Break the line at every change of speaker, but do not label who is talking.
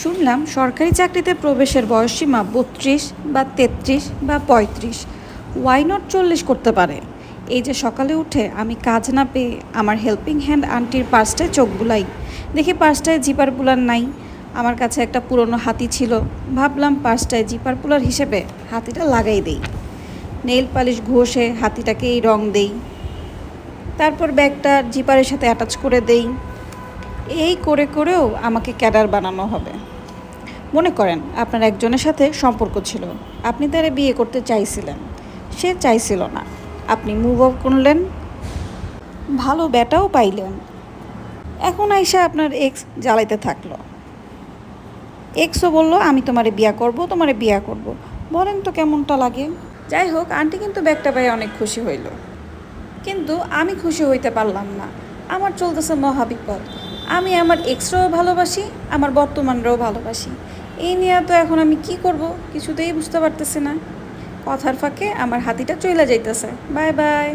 শুনলাম সরকারি চাকরিতে প্রবেশের বয়সসীমা ৩২ বা ৩৩ বা ৩৫, ওয়াই নট ৪০ করতে পারে। এই যে সকালে উঠে আমি কাজ না পেয়ে আমার হেল্পিং হ্যান্ড আন্টির পার্সটায় চোখ বুলাই, দেখি পার্সটায় জিপার পুলার নাই। আমার কাছে একটা পুরনো হাতি ছিল, ভাবলাম পার্সটায় জিপার পুলার হিসেবে হাতিটা লাগাই দেই। নেইল পালিশ ঘষে হাতিটাকে এই রং দেই, তারপর ব্যাগটা জিপারের সাথে অ্যাটাচ করে দেই। এই করে করেও আমাকে ক্যাডার বানানো হবে। মনে করেন আপনার একজনের সাথে সম্পর্ক ছিল, আপনি তারে বিয়ে করতে চাইছিলেন, সে চাইছিল না, আপনি মুভ অফ করলেন, ভালো ব্যাটাও পাইলেন। এখন আইসা আপনার এক্স জ্বালাইতে থাকলো, এক্সও বলল আমি তোমারে বিয়া করব, তোমারে বিয়া করব। বলেন তো কেমনটা লাগে? যাই হোক, আন্টি কিন্তু ব্যাগটা পাই অনেক খুশি হইল, কিন্তু আমি খুশি হইতে পারলাম না। আমার চলতেছে মহাবিপদ। আমি আমার এক্সরাও ভালোবাসি, আমার বর্তমানরাও ভালোবাসি। এই নিয়ে তো এখন আমি কি করব কিছুতেই বুঝতে পারতেছি না। কথার ফাঁকে আমার হাতিটা চইলা যাইতেছে। Bye bye.